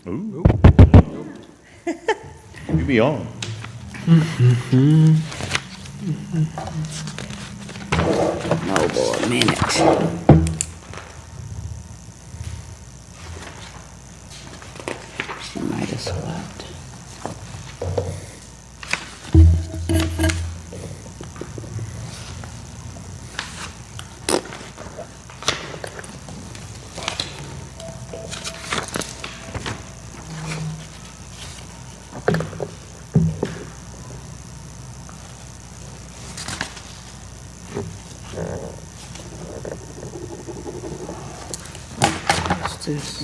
Ooh. You be on. Noble, a minute. She might have swapped. What's this?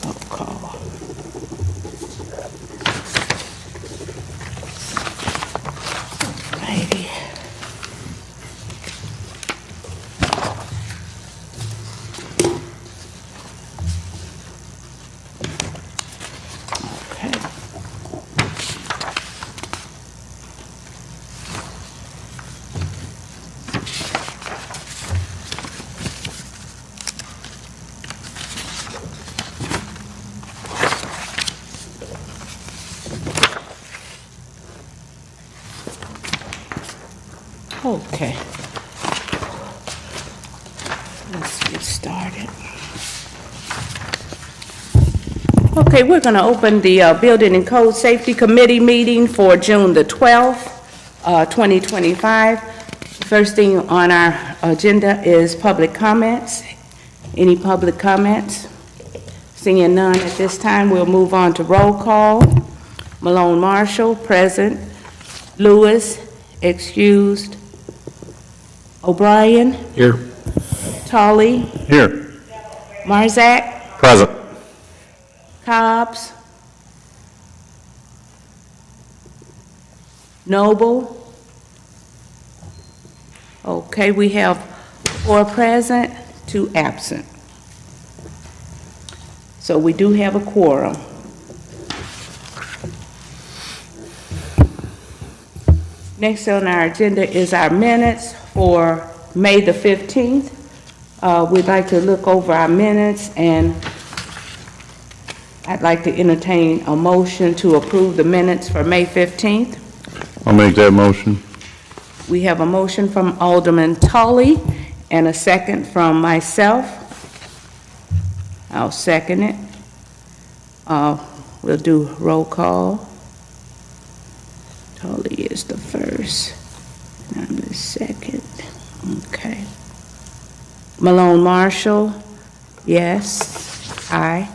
Roll call. Righty. Okay. Okay. Let's get started. Okay, we're going to open the Building and Code Safety Committee meeting for June the 12th, 2025. First thing on our agenda is public comments. Any public comments? Seeing none at this time, we'll move on to roll call. Malone Marshall, present. Lewis, excused. O'Brien, Here. Tolley, Here. Marzak, Present. Cobbs, Noble. Okay, we have 4 present, 2 absent. So we do have a quorum. Next on our agenda is our minutes for May the 15th. We'd like to look over our minutes, and I'd like to entertain a motion to approve the minutes for May 15th. I'll make that motion. We have a motion from Alderman Tully and a second from myself. I'll second it. We'll do roll call. Tully is the first, and I'm the second. Okay. Malone Marshall, yes. Aye.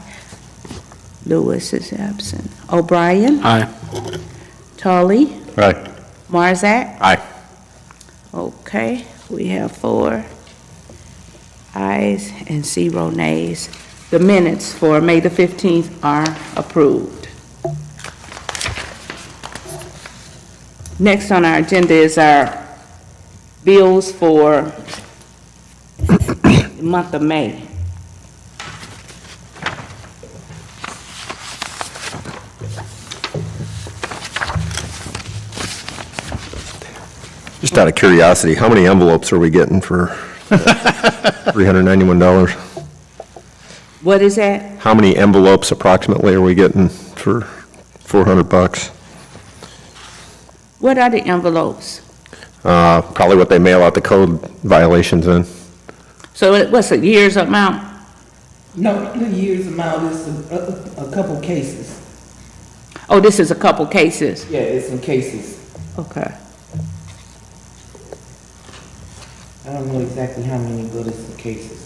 Lewis is absent. O'Brien? Aye. Tully? Aye. Marzak? Aye. Okay, we have 4 ayes and 0 nays. The minutes for May the 15th are approved. Next on our agenda is our bills for the month of May. Just out of curiosity, how many envelopes are we getting for $391? What is that? How many envelopes approximately are we getting for $400? What are the envelopes? Probably what they mail out the code violations in. So what's a year's amount? No, the year's amount is a couple cases. Oh, this is a couple cases. Yeah, it's some cases. Okay. I don't know exactly how many, but it's some cases.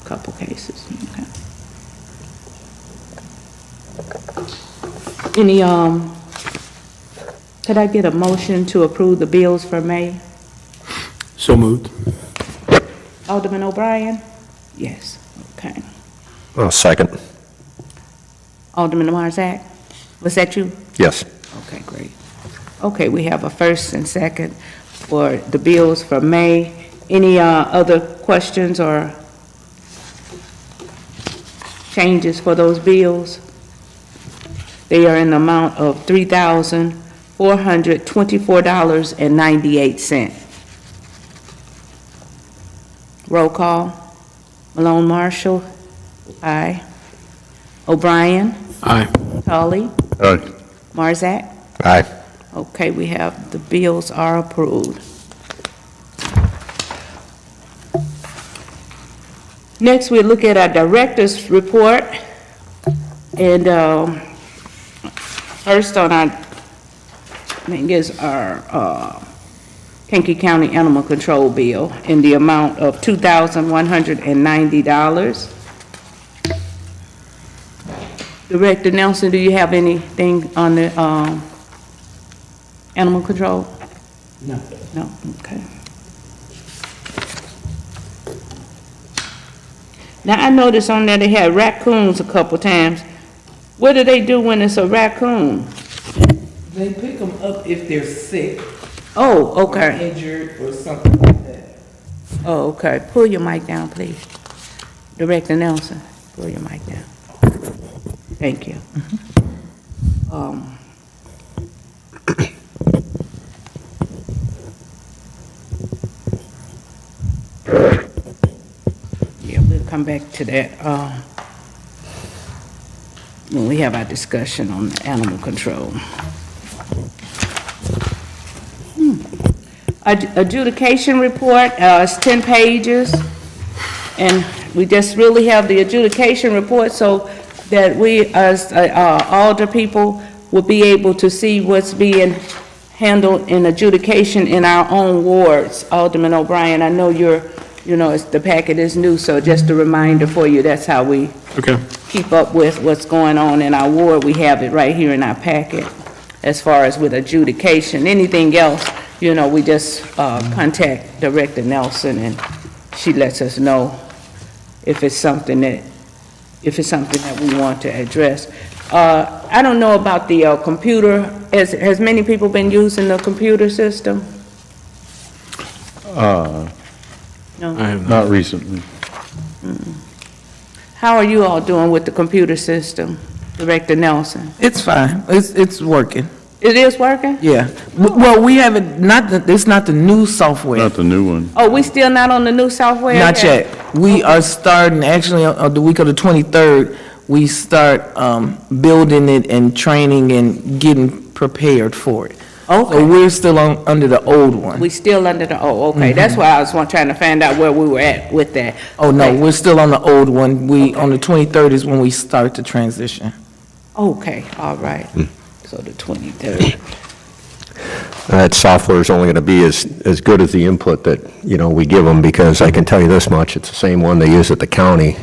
Couple cases, okay. Any, could I get a motion to approve the bills for May? So moved. Alderman O'Brien? Yes, okay. Second. Alderman Marzak? Was that you? Yes. Okay, great. Okay, we have a first and second for the bills for May. Any other questions or changes for those bills? They are in the amount of $3,424.98. Roll call. Malone Marshall? Aye. O'Brien, Aye. Tully, Aye. Marzak. Aye. Okay, we have, the bills are approved. Next, we look at our director's report. And first on our, I think is our Kankakee County Animal Control Bill in the amount of $2,190. Director Nelson, do you have anything on the animal control? No. No, okay. Now, I noticed on there they had raccoons a couple times. What do they do when it's a raccoon? They pick them up if they're sick. Oh, Or okay. injured or something like that. Oh, okay. Pull your mic down, please. Director Nelson, pull your mic down. Thank you. Yeah, we'll come back to that when we have our discussion on animal control. Adjudication report, it's 10 pages, and we just really have the adjudication report so that we, as alder people, will be able to see what's being handled in adjudication in our own wards. Alderman O'Brien, I know the packet is new, so just a reminder for you, that's how we Okay. keep up with what's going on in our ward. We have it right here in our packet as far as with adjudication. Anything else, we just contact Director Nelson, and she lets us know if it's something that we want to address. I don't know about the computer. Has many people been using the computer system? No? Not recently. How are you all doing with the computer system, Director Nelson? It's fine. It's working. It is working? Yeah. Well, we haven't, it's not the new software. Not the new one. Oh, we still not on the new software? Not yet. We are starting, actually, on the week of the 23rd, we start building it and training and getting prepared for it. Okay. So we're still under the old one. We still under the, okay, that's why I was trying to find out where we were at with that. Oh, no, Okay. we're still on the old one. On the 23rd is when we start the transition. Okay, all right. So the 23rd. That software is only going to be as good as the input that, we give them, because I can tell you this much, it's the same one they use at the county,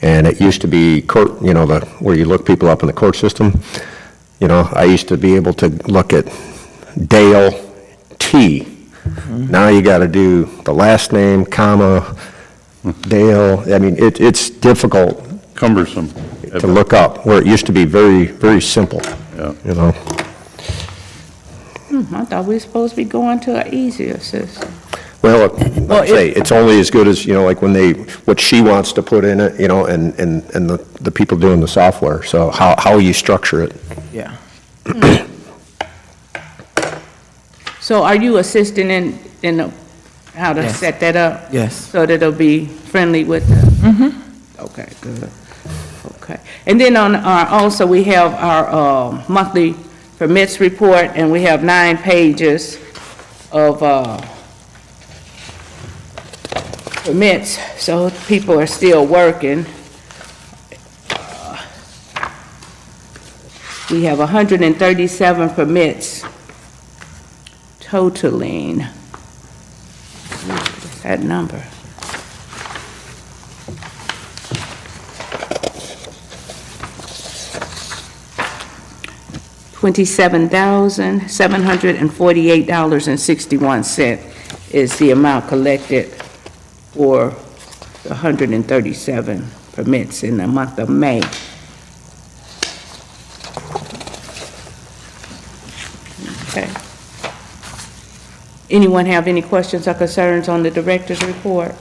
and it used to be court, where you look people up in the court system. I used to be able to look at Dale T. Now you got to do the last name, comma, Dale. I mean, it's difficult Cumbersome. to look up, where it used to be very, very simple, Yeah. I thought we were supposed to be going to an easier system. Well, I'd say, it's only as good as, like when what she wants to put in it, and the people doing the software, so how you structure it. Yeah. So are you assisting in how to Yes. set that up? Yes. So that it'll be friendly with the? Okay, good. Okay. And then also we have our monthly permits report, and we have 9 pages of permits, so people are still working. We have 137 permits totaling, what's that number? $27,748.61 is the amount collected for the 137 permits in the month of May. Okay. Anyone have any questions or concerns on the director's report?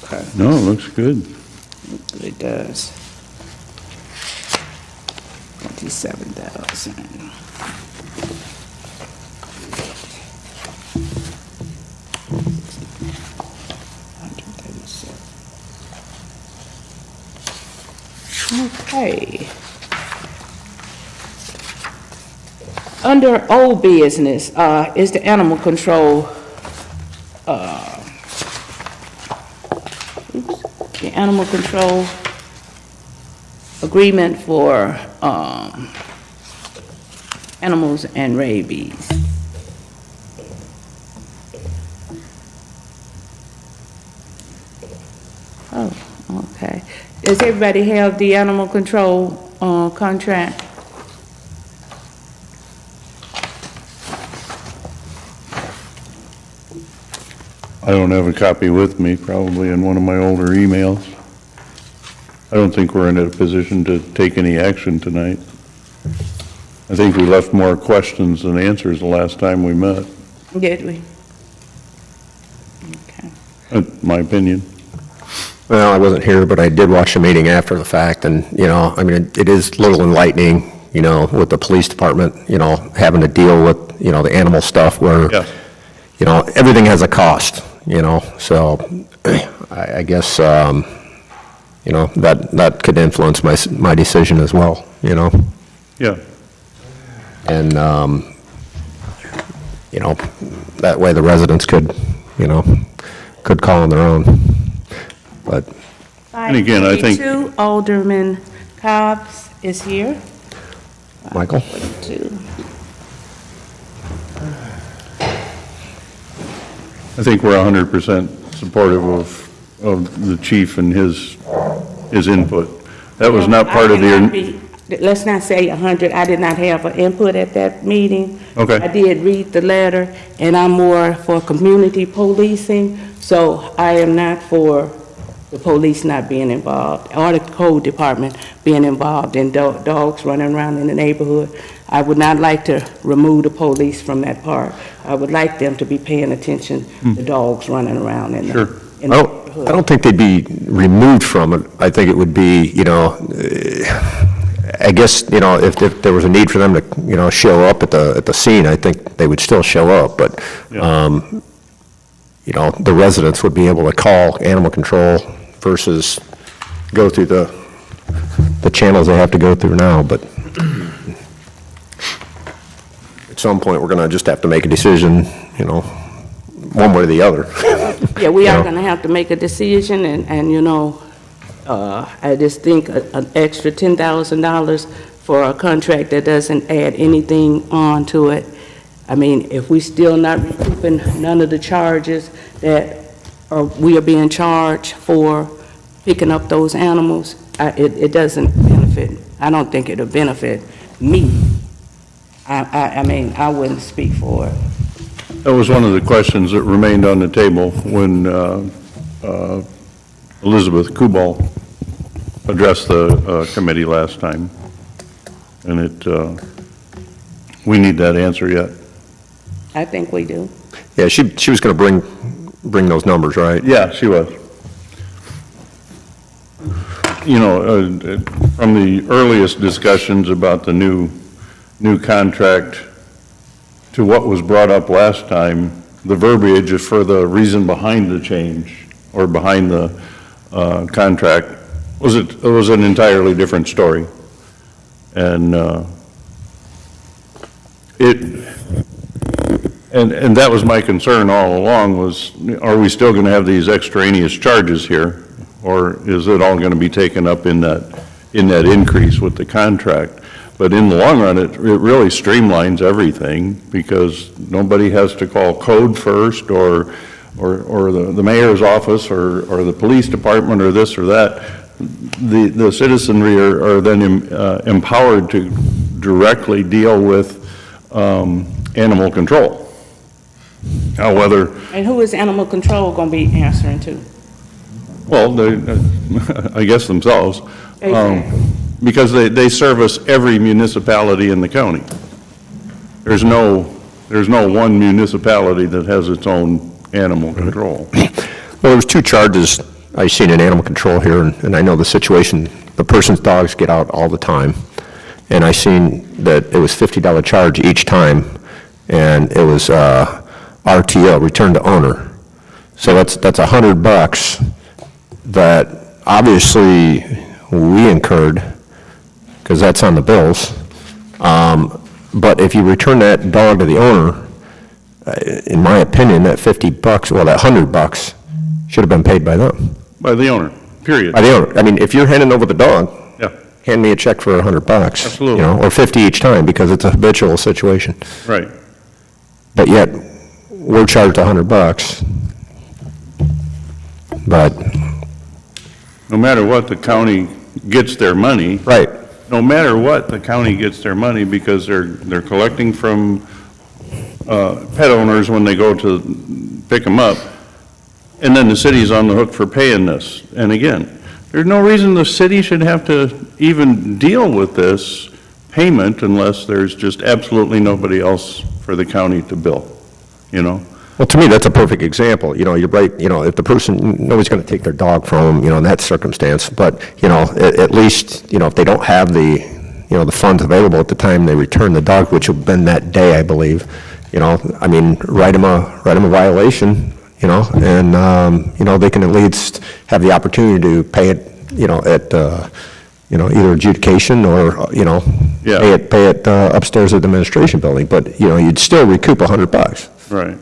Okay, No, it looks good. it does. 27,000. Okay. Under old business, is the animal control, the animal control agreement for, animals and rabies. Oh, okay. Does everybody have the animal control, contract? I don't have a copy with me, probably in one of my older emails. I don't think we're in a position to take any action tonight. I think we left more questions than answers the last time we met, Did we? Okay. in my opinion. Well, I wasn't here, but I did watch the meeting after the fact, and, you know, I mean, it is a little enlightening, you know, with the police department, you know, having to deal with, you know, the animal stuff where, Yes. you know, everything has a cost, you know, so I guess, you know, that could influence my decision as well, you know, Yeah, and, you know, that way the residents could, you know, could call on their own, but, And again, I think- 542, Alderman Cobbs is here. Michael? 542. I think we're 100% supportive of the chief and his input. That was not part of I cannot the, be- Let's not say 100, I did not have an input at that meeting. Okay. I did read the letter, and I'm more for community policing, so I am not for the police not being involved, or the code department being involved in dogs running around in the neighborhood. I would not like to remove the police from that part. I would like them to be paying attention to dogs running around in Sure. the neighborhood. I don't think they'd be removed from it. I think it would be, you know, I guess, you know, if there was a need for them to, you know, show up at the scene, I think they would still show up, but, you know, the residents would be able to call animal control versus go through the channels they have to go through now, but at some point, we're gonna just have to make a decision, you know, one way or the other. Yeah, we are Yeah. gonna have to make a decision, and, you know, I just think an extra $10,000 for a contract that doesn't add anything on to it. I mean, if we still not recouping none of the charges that we are being charged for picking up those animals, it doesn't benefit, I don't think it'll benefit me. I mean, I wouldn't speak for it. that was one of the questions that remained on the table when Elizabeth Kubal addressed the committee last time. And we need that answer yet. I think we do. Yeah, she was gonna bring those numbers, right? Yeah, she was. You know, from the earliest discussions about the new contract to what was brought up last time, the verbiage for the reason behind the change or behind the contract it was an entirely different story. And and that was my concern all along was, are we still going to have these extraneous charges here? Or is it all going to be taken up in that increase with the contract? But in the long run, it really streamlines everything because nobody has to call code first or the mayor's office or the police department or this or that. The citizenry are then empowered to directly deal with animal control. Now, whether, And who is animal control gonna be answering to? well, I guess themselves. Exactly. Because they service every municipality in the county. There's no one municipality that has its own animal control. Well, there's two charges I seen in animal control here, and I know the situation, the person's dogs get out all the time, and I seen that it was $50 charge each time, and it was RTO, return to owner. So that's $100 that obviously we incurred, because that's on the bills. But if you return that dog to the owner, in my opinion, that $50, well, that $100 should have been paid by them, By the owner, period. by the owner. I mean, if you're handing over the dog, Yeah, hand me a check for $100. Absolutely. You know, or 50 each time, because it's a habitual situation. right. But yet, we're charged $100. But, No matter what, the county gets their money. right, No matter what, the county gets their money because they're collecting from pet owners when they go to pick them up, and then the city's on the hook for paying this. And again, there's no reason the city should have to even deal with this payment unless there's just absolutely nobody else for the county to bill, you know? well, to me, that's a perfect example. You know, you're right, you know, if the person, nobody's going to take their dog from them, you know, in that circumstance. But, you know, at least, you know, if they don't have the, you know, the funds available at the time they return the dog, which will have been that day, I believe, you know, I mean, write them a violation, you know, and, you know, they can at least have the opportunity to pay it, you know, at, you know, either adjudication or, you know, Yeah. pay it upstairs at the administration building. But, you know, you'd still recoup $100. Right.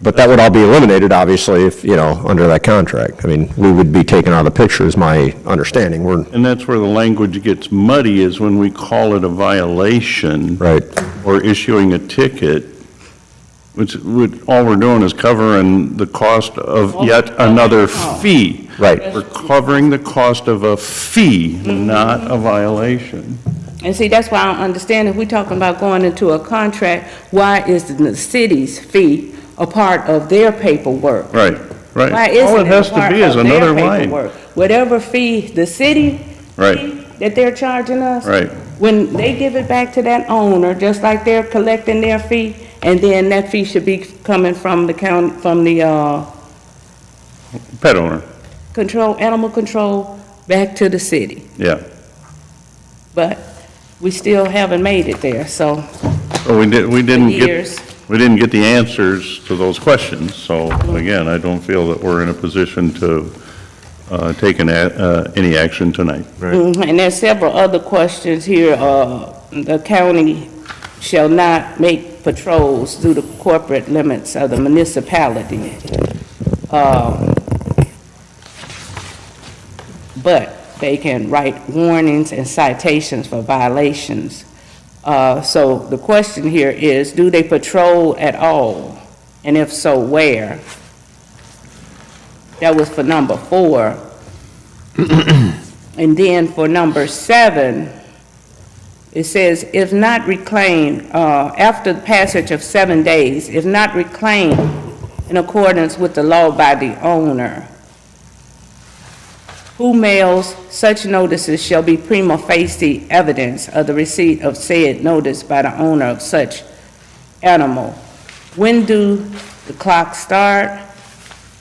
But that would all be eliminated, obviously, if, you know, under that contract. I mean, we would be taken out of the picture, is my understanding. We're, And that's where the language gets muddy, is when we call it a violation. right, Or issuing a ticket, which all we're doing is covering the cost of yet another fee. right. We're covering the cost of a fee, not a violation. And see, that's why I don't understand, if we're talking about going into a contract, why is the city's fee a part of their paperwork? Right, right. Why All isn't it it has a to part be is of their another line. paperwork? Whatever fee, the city Right. fee that they're charging us. Right. When they give it back to that owner, just like they're collecting their fee, and then that fee should be coming from the county, from the, Pet owner, animal control, back to the city. yeah. But we still haven't made it there, so So we didn't years. get the answers to those questions. So again, I don't feel that we're in a position to take any action tonight. And there's several other questions here. The county shall not make patrols through the corporate limits of the municipality. But they can write warnings and citations for violations. So the question here is, do they patrol at all? And if so, where? That was for number 4. And then for number 7, it says, if not reclaimed, after the passage of 7 days, if not reclaimed in accordance with the law by the owner, who mails such notices shall be prima facie evidence of the receipt of said notice by the owner of such animal. When do the clock start?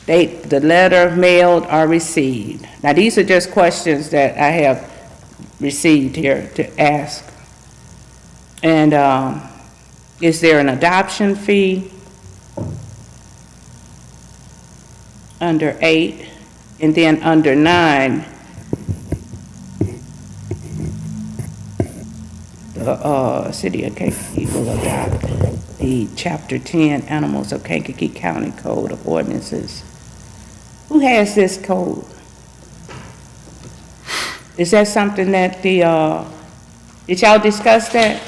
Date the letter mailed or received. Now, these are just questions that I have received here to ask. And is there an adoption fee? Under 8. And then under 9, the City of Kankakee will adopt the Chapter 10 Animals of Kankakee County Code of Ordinances. Who has this code? Is that something that did y'all discuss that?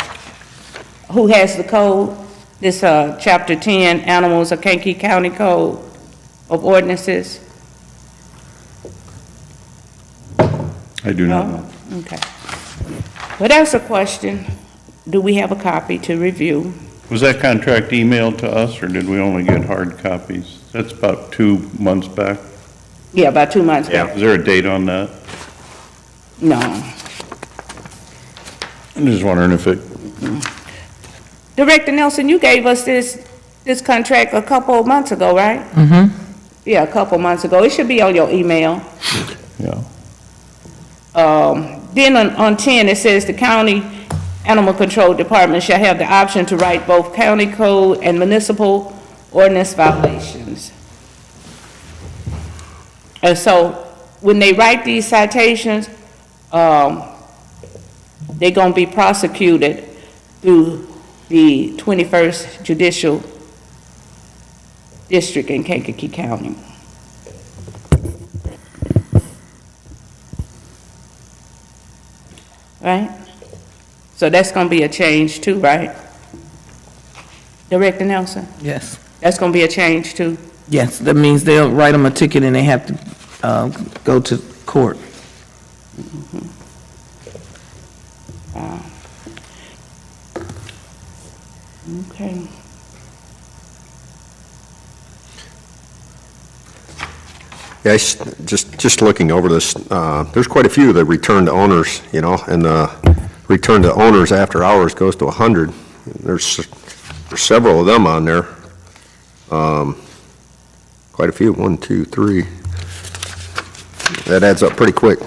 Who has the code? This Chapter 10 Animals of Kankakee County Code of Ordinances? I do not know. Okay. Well, that's a question. Do we have a copy to review? Was that contract emailed to us, or did we only get hard copies? That's about 2 months back. Yeah, about 2 months back. Is there a date on that? No. I'm just wondering if it, Director Nelson, you gave us this contract a couple of months ago, right? Mm-hmm. Yeah, a couple of months ago. It should be on your email. yeah. Then on 10, it says the county animal control department shall have the option to write both county code and municipal ordinance violations. And so when they write these citations, they're gonna be prosecuted through the 21st Judicial District in Kankakee County. Right? So that's gonna be a change too, right? Director Nelson? Yes. That's gonna be a change too? Yes, that means they'll write them a ticket and they have to go to court. Okay. Yeah, just looking over this, there's quite a few that return to owners, you know, and return to owners after hours goes to 100. There's several of them on there. Quite a few, 1, 2, 3. That adds up pretty quick.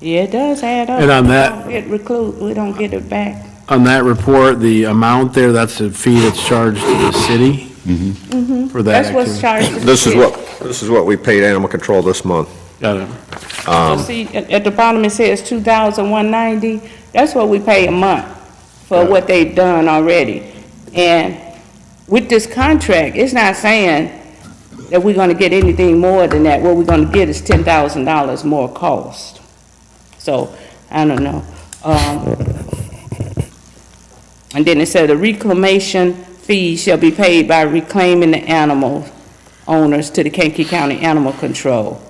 Yeah, it does add up. And on that- We don't get it back. On that report, the amount there, that's a fee that's charged to the city for that That's what's activity. charged. to the This is what we paid animal control this month. Got it. So see, at the bottom it says 2,190. That's what we pay a month for what they've done already. And with this contract, it's not saying that we're gonna get anything more than that. What we're gonna get is $10,000 more cost. So, I don't know. And then it said the reclamation fee shall be paid by reclaiming the animal owners to the Kankakee County Animal Control.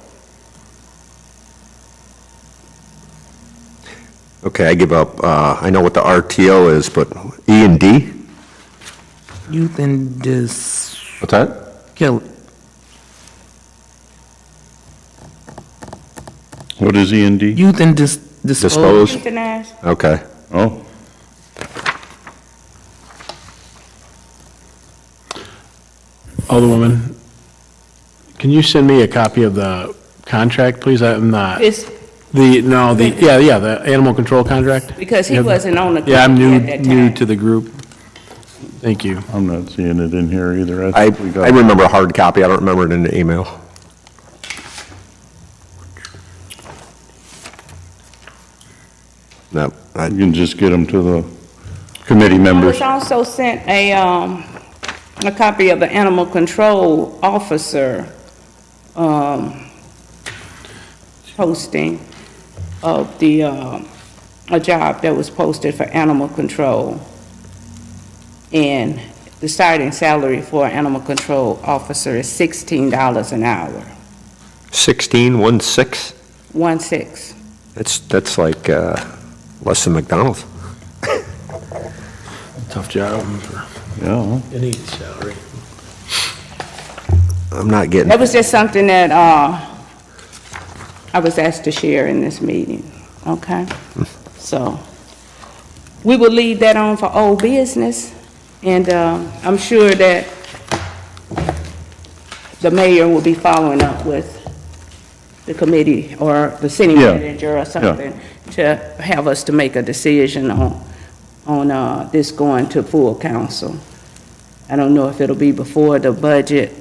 Okay, I give up. I know what the RTO is, but E and D? Youth and What's that? What is E and D? Youth and dispose. Dispose? Euthanize? Okay. Oh, Alderwoman, can you send me a copy of the contract, please? I'm not, It's the animal control contract? because he Yeah. wasn't on the Yeah, I'm committee at that new time. to the group. Thank you. I'm not seeing it in here either. I think we got- remember a hard copy. I don't remember it in the email. No, You can just get them to the committee I members. was also sent a copy of the animal control officer, posting of the, a job that was posted for animal control. And the starting salary for an animal control officer is $16 an hour, 16. 1/6. That's like less than McDonald's. Tough job. Yeah. Any salary. I'm not getting. That was just something that, I was asked to share in this meeting, okay? So, we will leave that on for old business, and, I'm sure that the mayor will be following up with the committee or the city Yeah. manager or something to have us to make a decision on this going to full council. I don't know if it'll be before the budget,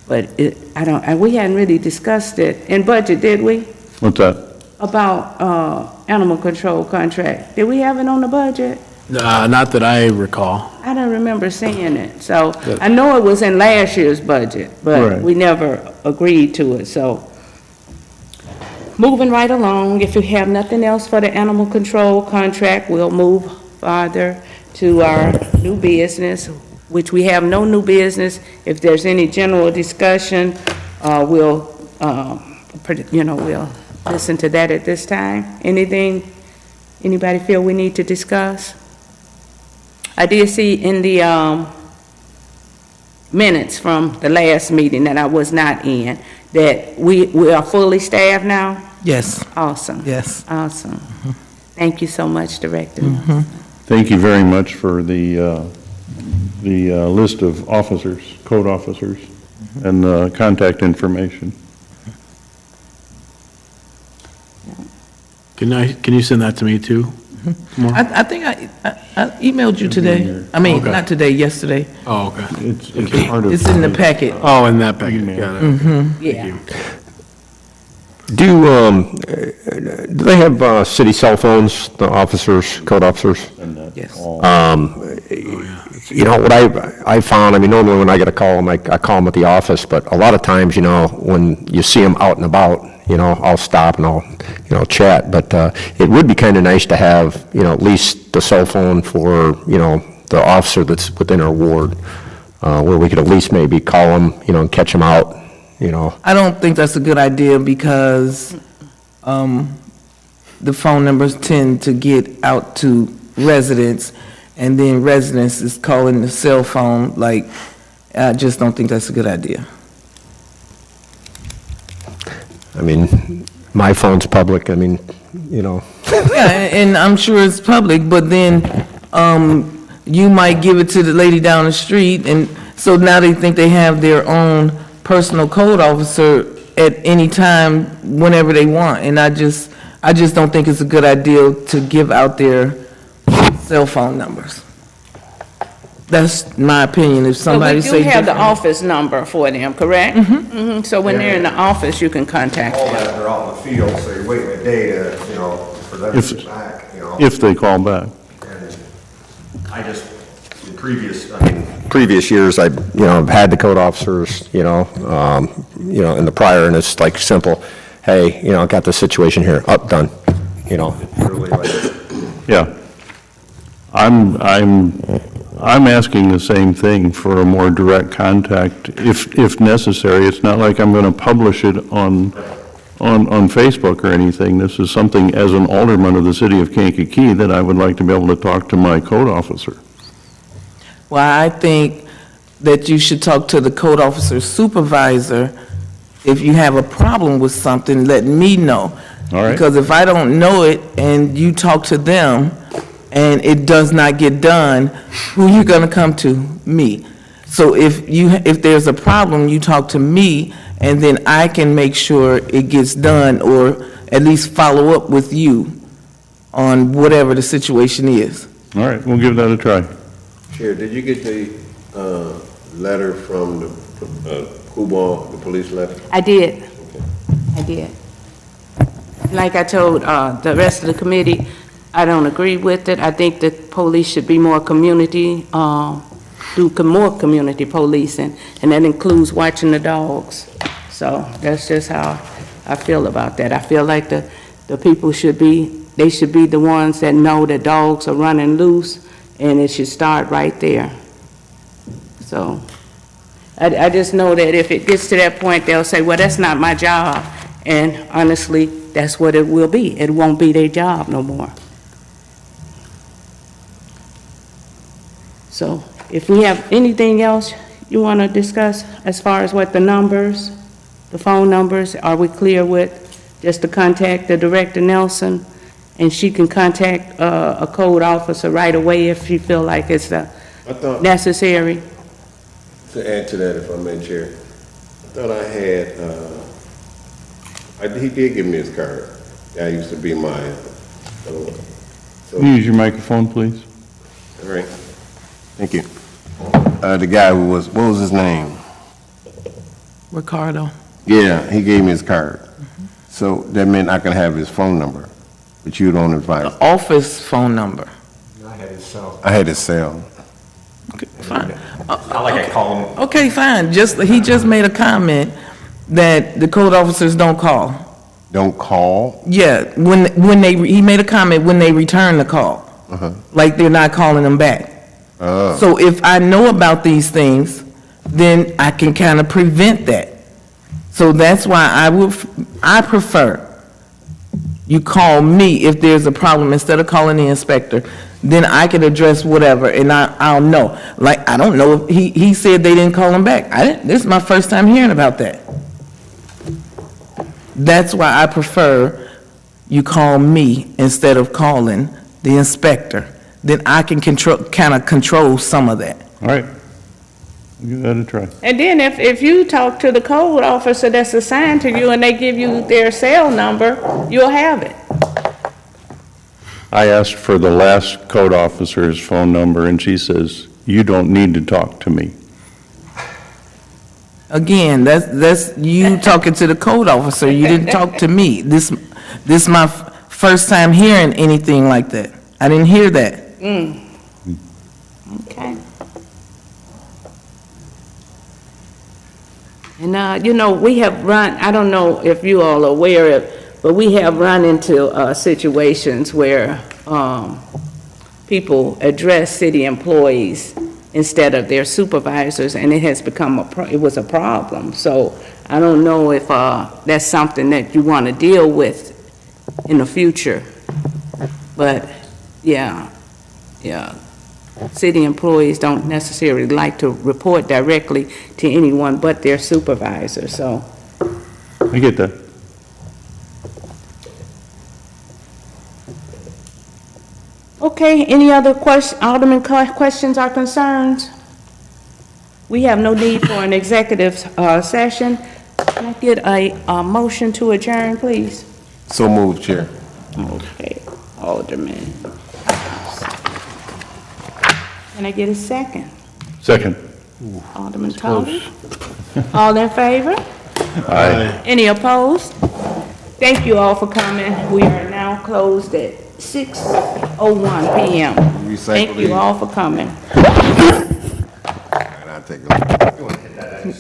but we hadn't really discussed it in budget, did we? What's that? About, animal control contract. Did we have it on the budget? Not that I recall. I don't remember seeing it, so I know it was in last year's budget, but Right. we never agreed to it, so. Moving right along, if you have nothing else for the animal control contract, we'll move farther to our new business, which we have no new business. If there's any general discussion, we'll listen to that at this time. Anything, anybody feel we need to discuss? I did see in the minutes from the last meeting that I was not in, that we are fully staffed now? Yes, Awesome. yes. Awesome. Thank you so much, Director. Thank you very much for the list of officers, code officers, and contact information. Can you send that to me too? I think I emailed you today. I mean, Okay. not today, yesterday. Oh, okay. It's part of. It's in the packet. Oh, in that packet, got it. Yeah. Do they have city cell phones, the officers, code officers? Yes. You know, what I found, I mean, normally when I get a call, I call them at the office, but a lot of times, you know, when you see them out and about, you know, I'll stop and I'll, you know, chat, but it would be kind of nice to have, you know, at least the cell phone for, you know, the officer that's within our ward, where we could at least maybe call them, you know, and catch them out, you know. I don't think that's a good idea because the phone numbers tend to get out to residents, and then residents is calling the cell phone. Like, I just don't think that's a good idea. I mean, my phone's public, I mean, you know. Yeah, and I'm sure it's public, but then you might give it to the lady down the street, and so now they think they have their own personal code officer at any time, whenever they want, and I just don't think it's a good idea to give out their cell phone numbers. That's my opinion. If somebody But say we do have the different. office number for them, correct? Mm-hmm. So when they're in the office, you can contact All them. that, they're out in the field, so you're waiting a day to, you know, for them to If- get back, you know. If they call back. And I just, in previous years, I, you know, I've had the code officers, you know, in the prior, and it's like simple, hey, you know, I got this situation here, up, done, you know. really like, Yeah. I'm asking the same thing for a more direct contact, if necessary. It's not like I'm going to publish it on Facebook or anything. This is something, as an alderman of the city of Kankakee, that I would like to be able to talk to my code officer. Well, I think that you should talk to the code officer supervisor. If you have a problem with something, let me know. All right. Because if I don't know it and you talk to them and it does not get done, who you gonna come to? Me. So if there's a problem, you talk to me, and then I can make sure it gets done, or at least follow up with you on whatever the situation is. All right, we'll give that a try. Chair, did you get the letter from the Kubal, the police letter? I did. Like I told the rest of the committee, I don't agree with it. I think the police should be more community, do more community policing, and that includes watching the dogs. So that's just how I feel about that. I feel like the people should be the ones that know that dogs are running loose, and it should start right there. So I just know that if it gets to that point, they'll say, well, that's not my job. And honestly, that's what it will be. It won't be their job no more. So if we have anything else you want to discuss as far as what the numbers, the phone numbers, are we clear with just to contact the Director Nelson, and she can contact a code officer right away if she feel like it's I thought, necessary? to add to that, if I may, Chair, I thought I had, he did give me his card. That used to be mine. So, Can you use your microphone, please? all right. Thank you. The guy who was, what was his name? Ricardo. Yeah, he gave me his card. So that meant I could have his phone number, but you don't advise. Office phone number. I had his cell. I had his cell. Fine. Not like I call him. Okay, fine. He just made a comment that the code officers don't call. Don't call. Yeah, he made a comment when they return the call. Like they're not calling them back. So if I know about these things, then I can kind of prevent that. So that's why I prefer you call me if there's a problem instead of calling the inspector. Then I can address whatever, and I'll know. Like, I don't know if he said they didn't call him back. This is my first time hearing about that. That's why I prefer you call me instead of calling the inspector. Then I can kind of control some of that. All right. We'll give that a try. And then if you talk to the code officer that's assigned to you and they give you their cell number, you'll have it. I asked for the last code officer's phone number, and she says, "You don't need to talk to me." Again, that's you talking to the code officer. You didn't talk to me. This my first time hearing anything like that. I didn't hear that. Okay. And, you know, we have run, I don't know if you all are aware of, but we have run into situations where people address city employees instead of their supervisors, and it has become it was a problem. So I don't know if that's something that you want to deal with in the future. But, yeah. City employees don't necessarily like to report directly to anyone but their supervisor, so. I get that. Okay, any other Alderman questions or concerns? We have no need for an executive session. Can I get a motion to adjourn, please? So moved, Chair. Okay, Alderman. Can I get a second? Second. Alderman Tolan. All in favor? Aye. Any opposed? Thank you all for coming. We are now closed at 6:01 PM. Thank you all for coming. And I take a look.